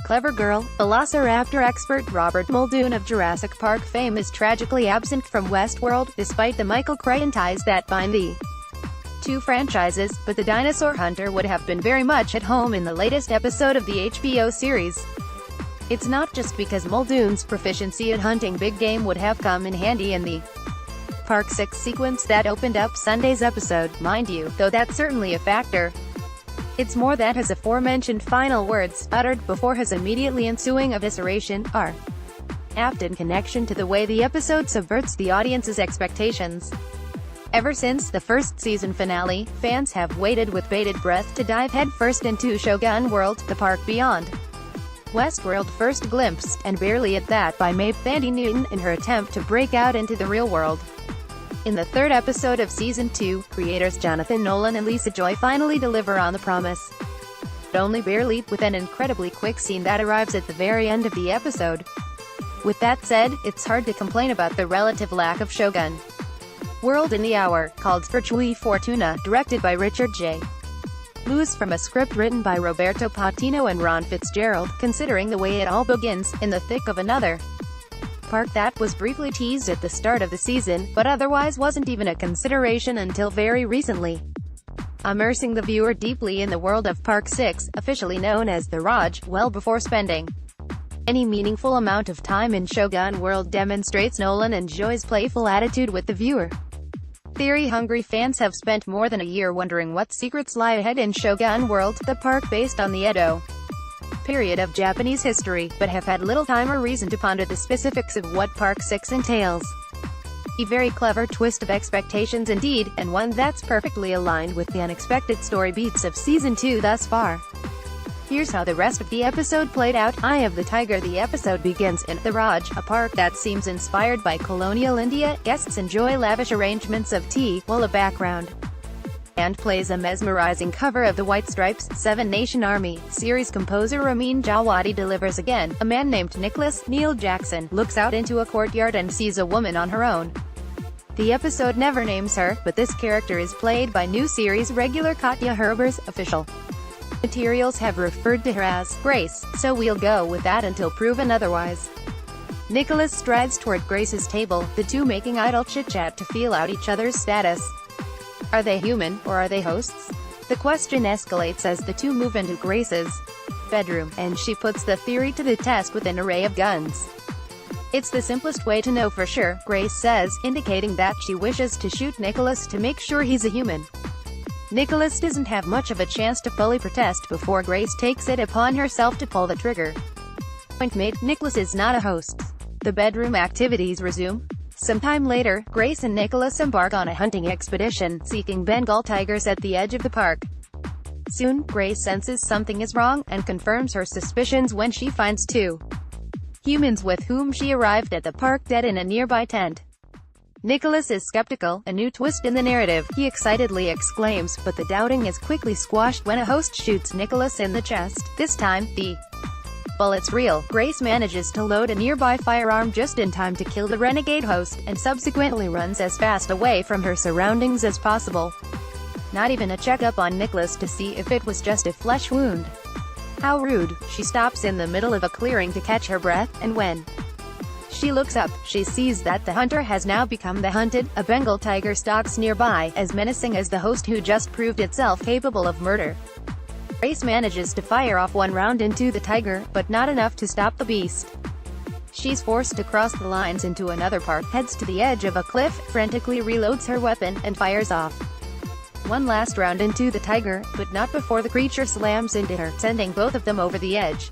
clever girl. Velociraptor expert Robert Muldoon of Jurassic Park fame is tragically absent from Westworld, despite the Michael Crichton ties that bind the two franchises, but the dinosaur hunter would have been very much at home in the latest episode of the HBO series. It's not just because Muldoon's proficiency at hunting big game would have come in handy in the Park 6 sequence that opened up Sunday's episode, mind you, though that's certainly a factor. It's more that his aforementioned final words, uttered before his immediately ensuing evisceration, are apt in connection to the way the episode subverts the audience's expectations. Ever since the first season finale, fans have waited with bated breath to dive headfirst into Shogun World, the park beyond Westworld first glimpsed, and barely at that, by Maeve Thandie Newton in her attempt to break out into the real world. In the third episode of Season 2, creators Jonathan Nolan and Lisa Joy finally deliver on the promise. But only barely, with an incredibly quick scene that arrives at the very end of the episode. With that said, it's hard to complain about the relative lack of Shogun World in the hour, called for Cui Fortuna, directed by Richard J. Lewis from a script written by Roberto Patino and Ron Fitzgerald, considering the way it all begins, in the thick of another park that was briefly teased at the start of the season, but otherwise wasn't even a consideration until very recently. Immersing the viewer deeply in the world of Park 6, officially known as the Raj, well before spending any meaningful amount of time in Shogun World demonstrates Nolan and Joy's playful attitude with the viewer. Theory-hungry fans have spent more than a year wondering what secrets lie ahead in Shogun World, the park based on the Edo period of Japanese history, but have had little time or reason to ponder the specifics of what Park 6 entails. A very clever twist of expectations indeed, and one that's perfectly aligned with the unexpected story beats of Season 2 thus far. Here's how the rest of the episode played out. Eye of the Tiger. The episode begins in the Raj, a park that seems inspired by colonial India. Guests enjoy lavish arrangements of tea, while a background and plays a mesmerizing cover of the White Stripes' Seven Nation Army. Series composer Ramin Djawadi delivers again. A man named Nicholas Neil Jackson looks out into a courtyard and sees a woman on her own. The episode never names her, but this character is played by new series regular Katya Herbers. Official materials have referred to her as Grace, so we'll go with that until proven otherwise. Nicholas strides toward Grace's table, the two making idle chit-chat to feel out each other's status. Are they human, or are they hosts? The question escalates as the two move into Grace's bedroom, and she puts the theory to the test with an array of guns. It's the simplest way to know for sure, Grace says, indicating that she wishes to shoot Nicholas to make sure he's a human. Nicholas doesn't have much of a chance to fully protest before Grace takes it upon herself to pull the trigger. Point made, Nicholas is not a host. The bedroom activities resume. Sometime later, Grace and Nicholas embark on a hunting expedition, seeking Bengal tigers at the edge of the park. Soon, Grace senses something is wrong, and confirms her suspicions when she finds two humans with whom she arrived at the park dead in a nearby tent. Nicholas is skeptical, a new twist in the narrative, he excitedly exclaims, but the doubting is quickly squashed when a host shoots Nicholas in the chest. This time, the bullet's real. Grace manages to load a nearby firearm just in time to kill the renegade host, and subsequently runs as fast away from her surroundings as possible. Not even a checkup on Nicholas to see if it was just a flesh wound. How rude. She stops in the middle of a clearing to catch her breath, and when she looks up, she sees that the hunter has now become the hunted. A Bengal tiger stalks nearby, as menacing as the host who just proved itself capable of murder. Grace manages to fire off one round into the tiger, but not enough to stop the beast. She's forced to cross the lines into another park, heads to the edge of a cliff, frantically reloads her weapon, and fires off one last round into the tiger, but not before the creature slams into her, sending both of them over the edge.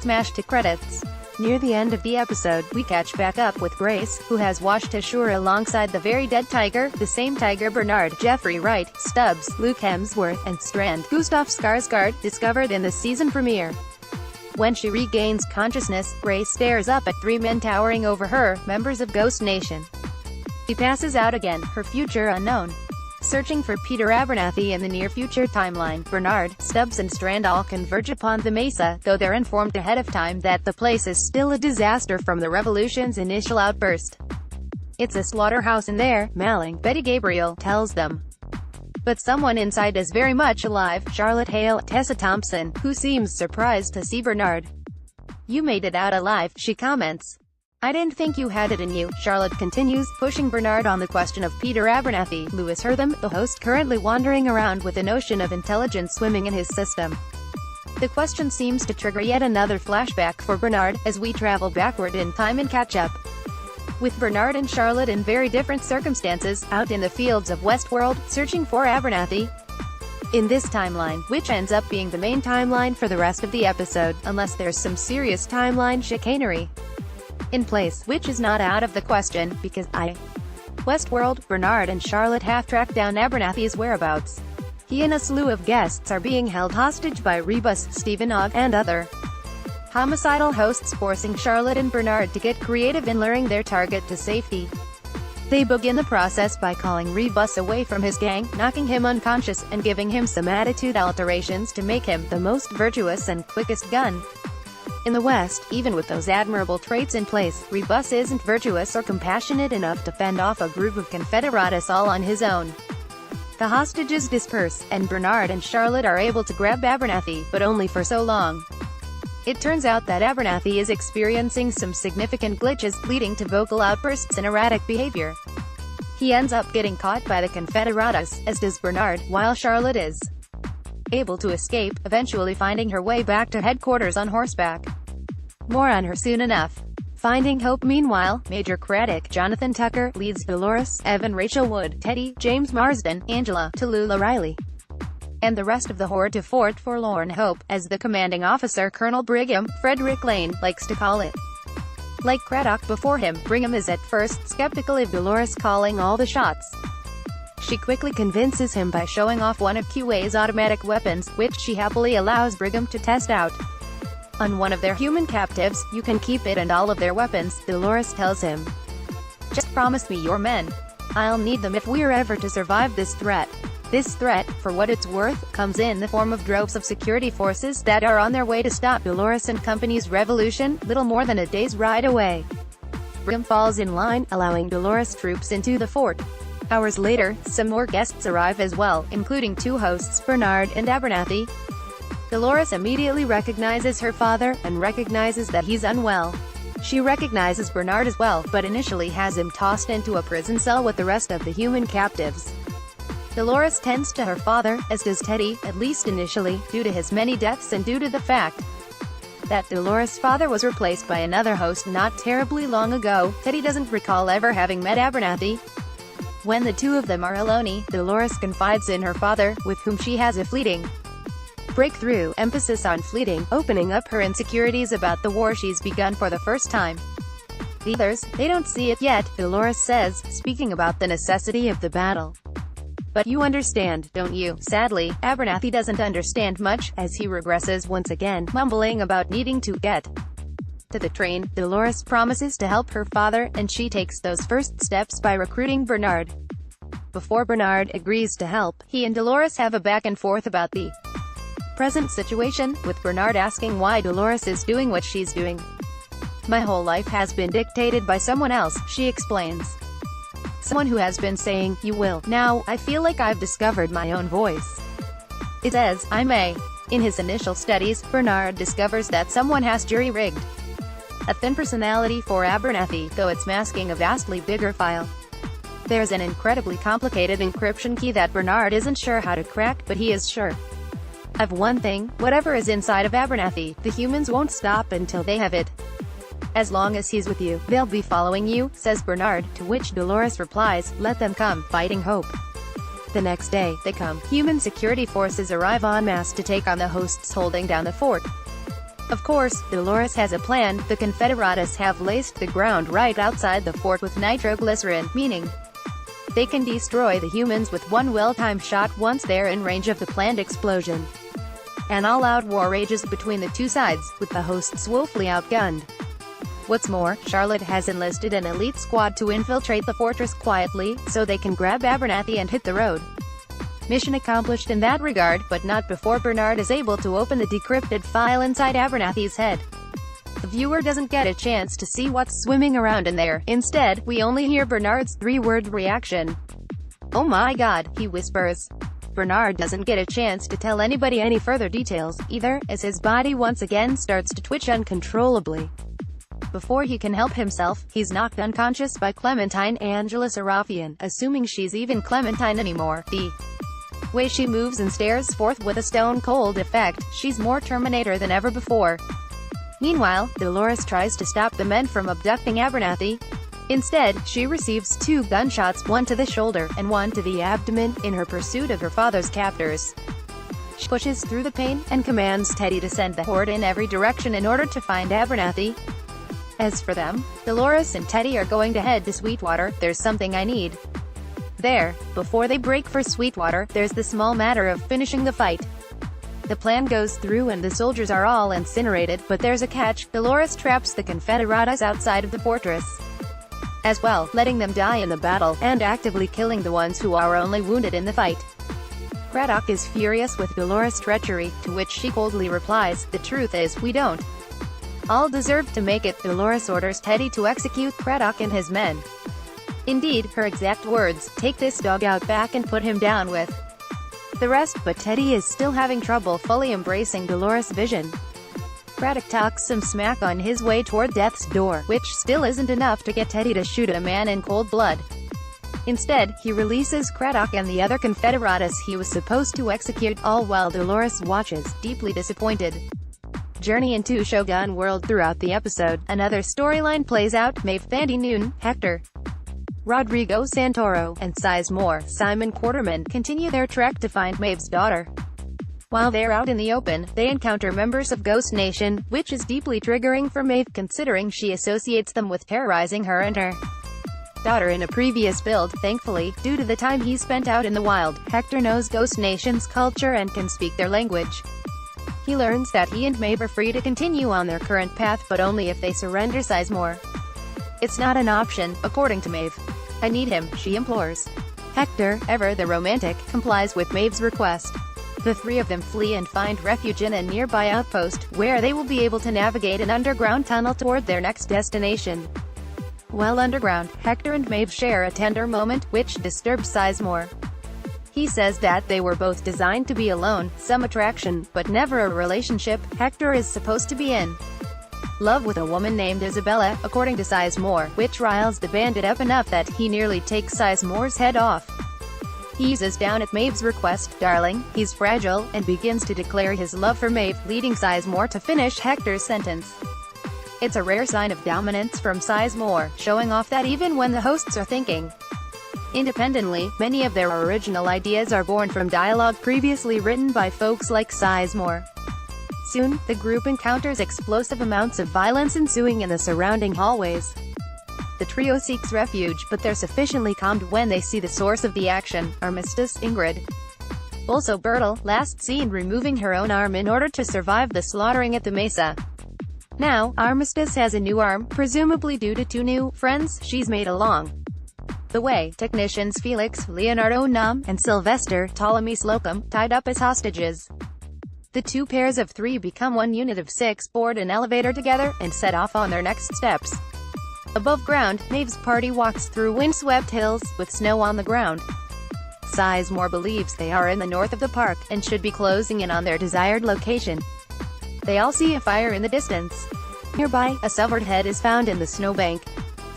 Smash to credits. Near the end of the episode, we catch back up with Grace, who has washed ashore alongside the very dead tiger, the same tiger Bernard, Jeffrey Wright, Stubbs, Luke Hemsworth, and Strand, Gustav Skarsgård, discovered in the season premiere. When she regains consciousness, Grace stares up at three men towering over her, members of Ghost Nation. She passes out again, her future unknown. Searching for Peter Abernathy in the near-future timeline, Bernard, Stubbs and Strand all converge upon the Mesa, though they're informed ahead of time that the place is still a disaster from the revolution's initial outburst. It's a slaughterhouse in there, Malling, Betty Gabriel, tells them. But someone inside is very much alive, Charlotte Hale, Tessa Thompson, who seems surprised to see Bernard. You made it out alive, she comments. I didn't think you had it in you, Charlotte continues, pushing Bernard on the question of Peter Abernathy. Lewis Hertham, the host, currently wandering around with a notion of intelligence swimming in his system. The question seems to trigger yet another flashback for Bernard, as we travel backward in time and catch up with Bernard and Charlotte in very different circumstances, out in the fields of Westworld, searching for Abernathy. In this timeline, which ends up being the main timeline for the rest of the episode, unless there's some serious timeline chicanery in place, which is not out of the question, because Westworld, Bernard and Charlotte have tracked down Abernathy's whereabouts. He and a slew of guests are being held hostage by Rebus, Stephen Ogg, and other homicidal hosts, forcing Charlotte and Bernard to get creative in luring their target to safety. They begin the process by calling Rebus away from his gang, knocking him unconscious, and giving him some attitude alterations to make him the most virtuous and quickest gun in the West. Even with those admirable traits in place, Rebus isn't virtuous or compassionate enough to fend off a group of Confederatus all on his own. The hostages disperse, and Bernard and Charlotte are able to grab Abernathy, but only for so long. It turns out that Abernathy is experiencing some significant glitches, leading to vocal outbursts and erratic behavior. He ends up getting caught by the Confederatus, as does Bernard, while Charlotte is able to escape, eventually finding her way back to headquarters on horseback. More on her soon enough. Finding Hope. Meanwhile, Major Craddock, Jonathan Tucker, leads Dolores, Evan, Rachel Wood, Teddy, James Marsden, Angela, Tallulah Riley, and the rest of the horde to Fort Forlorn Hope, as the commanding officer Colonel Brigham, Frederick Lane, likes to call it. Like Craddock before him, Brigham is at first skeptical of Dolores calling all the shots. She quickly convinces him by showing off one of QA's automatic weapons, which she happily allows Brigham to test out on one of their human captives. You can keep it and all of their weapons, Dolores tells him. Just promise me your men. I'll need them if we're ever to survive this threat. This threat, for what it's worth, comes in the form of droves of security forces that are on their way to stop Dolores and company's revolution, little more than a day's ride away. Brigham falls in line, allowing Dolores troops into the fort. Hours later, some more guests arrive as well, including two hosts, Bernard and Abernathy. Dolores immediately recognizes her father, and recognizes that he's unwell. She recognizes Bernard as well, but initially has him tossed into a prison cell with the rest of the human captives. Dolores tends to her father, as does Teddy, at least initially, due to his many deaths and due to the fact that Dolores' father was replaced by another host not terribly long ago. Teddy doesn't recall ever having met Abernathy. When the two of them are alone, Dolores confides in her father, with whom she has a fleeting breakthrough, emphasis on fleeting, opening up her insecurities about the war she's begun for the first time. The others, they don't see it yet, Dolores says, speaking about the necessity of the battle. But you understand, don't you? Sadly, Abernathy doesn't understand much, as he regresses once again, mumbling about needing to get to the train. Dolores promises to help her father, and she takes those first steps by recruiting Bernard. Before Bernard agrees to help, he and Dolores have a back and forth about the present situation, with Bernard asking why Dolores is doing what she's doing. My whole life has been dictated by someone else, she explains. Someone who has been saying, you will. Now, I feel like I've discovered my own voice. It says, I may. In his initial studies, Bernard discovers that someone has jury-rigged a thin personality for Abernathy, though it's masking a vastly bigger file. There's an incredibly complicated encryption key that Bernard isn't sure how to crack, but he is sure of one thing: whatever is inside of Abernathy, the humans won't stop until they have it. As long as he's with you, they'll be following you, says Bernard, to which Dolores replies, let them come, fighting Hope. The next day, they come. Human security forces arrive en masse to take on the hosts holding down the fort. Of course, Dolores has a plan. The Confederatus have laced the ground right outside the fort with nitroglycerin, meaning they can destroy the humans with one well-timed shot once they're in range of the planned explosion. An all-out war rages between the two sides, with the hosts woefully outgunned. What's more, Charlotte has enlisted an elite squad to infiltrate the fortress quietly, so they can grab Abernathy and hit the road. Mission accomplished in that regard, but not before Bernard is able to open the decrypted file inside Abernathy's head. The viewer doesn't get a chance to see what's swimming around in there. Instead, we only hear Bernard's three-word reaction. Oh my god, he whispers. Bernard doesn't get a chance to tell anybody any further details, either, as his body once again starts to twitch uncontrollably. Before he can help himself, he's knocked unconscious by Clementine Angela Serafian, assuming she's even Clementine anymore. The way she moves and stares forth with a stone-cold effect, she's more Terminator than ever before. Meanwhile, Dolores tries to stop the men from abducting Abernathy. Instead, she receives 2 gunshots, one to the shoulder, and one to the abdomen, in her pursuit of her father's captors. She pushes through the pain, and commands Teddy to send the horde in every direction in order to find Abernathy. As for them, Dolores and Teddy are going to head to Sweetwater. There's something I need there. Before they break for Sweetwater, there's the small matter of finishing the fight. The plan goes through and the soldiers are all incinerated, but there's a catch. Dolores traps the Confederados outside of the fortress as well, letting them die in the battle, and actively killing the ones who are only wounded in the fight. Craddock is furious with Dolores' treachery, to which she coldly replies, "The truth is, we don't all deserve to make it." Dolores orders Teddy to execute Craddock and his men. Indeed, her exact words, "Take this dog out back and put him down with the rest," but Teddy is still having trouble fully embracing Dolores' vision. Craddock talks some smack on his way toward death's door, which still isn't enough to get Teddy to shoot a man in cold blood. Instead, he releases Craddock and the other Confederados he was supposed to execute, all while Dolores watches, deeply disappointed. Journey into Shogun World. Throughout the episode, another storyline plays out. Maeve, Thandie Newton, Hector, Rodrigo Santoro, and Sizemore, Simon Quarterman, continue their trek to find Maeve's daughter. While they're out in the open, they encounter members of Ghost Nation, which is deeply triggering for Maeve, considering she associates them with terrorizing her and her daughter in a previous build. Thankfully, due to the time he spent out in the wild, Hector knows Ghost Nation's culture and can speak their language. He learns that he and Maeve are free to continue on their current path, but only if they surrender Sizemore. It's not an option, according to Maeve. "I need him," she implores. Hector, ever the romantic, complies with Maeve's request. The 3 of them flee and find refuge in a nearby outpost, where they will be able to navigate an underground tunnel toward their next destination. While underground, Hector and Maeve share a tender moment, which disturbs Sizemore. He says that they were both designed to be alone, some attraction, but never a relationship. Hector is supposed to be in love with a woman named Isabella, according to Sizemore, which riles the bandit up enough that he nearly takes Sizemore's head off. He eases down at Maeve's request, "Darling, he's fragile," and begins to declare his love for Maeve, leading Sizemore to finish Hector's sentence. It's a rare sign of dominance from Sizemore, showing off that even when the hosts are thinking independently, many of their original ideas are born from dialogue previously written by folks like Sizemore. Soon, the group encounters explosive amounts of violence ensuing in the surrounding hallways. The trio seeks refuge, but they're sufficiently calmed when they see the source of the action, Armistice, Ingrid. Also Bertel, last seen removing her own arm in order to survive the slaughtering at the Mesa. Now, Armistice has a new arm, presumably due to 2 new friends she's made along the way, technicians Felix, Leonardo Nam, and Sylvester, Ptolemy Slocum, tied up as hostages. The 2 pairs of 3 become one unit of 6, board an elevator together, and set off on their next steps. Above ground, Maeve's party walks through windswept hills, with snow on the ground. Sizemore believes they are in the north of the park, and should be closing in on their desired location. They all see a fire in the distance. Nearby, a severed head is found in the snowbank.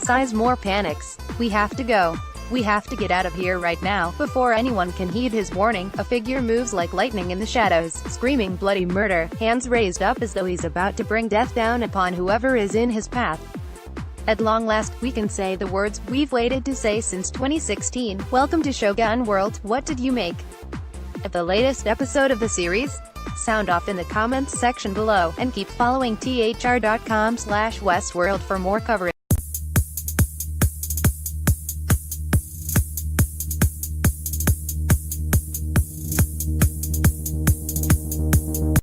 Sizemore panics. "We have to go. We have to get out of here right now." Before anyone can heed his warning, a figure moves like lightning in the shadows, screaming bloody murder, hands raised up as though he's about to bring death down upon whoever is in his path. At long last, we can say the words we've waited to say since 2016. Welcome to Shogun World. What did you make of the latest episode of the series? Sound off in the comments section below, and keep following thr.com/Westworld for more coverage.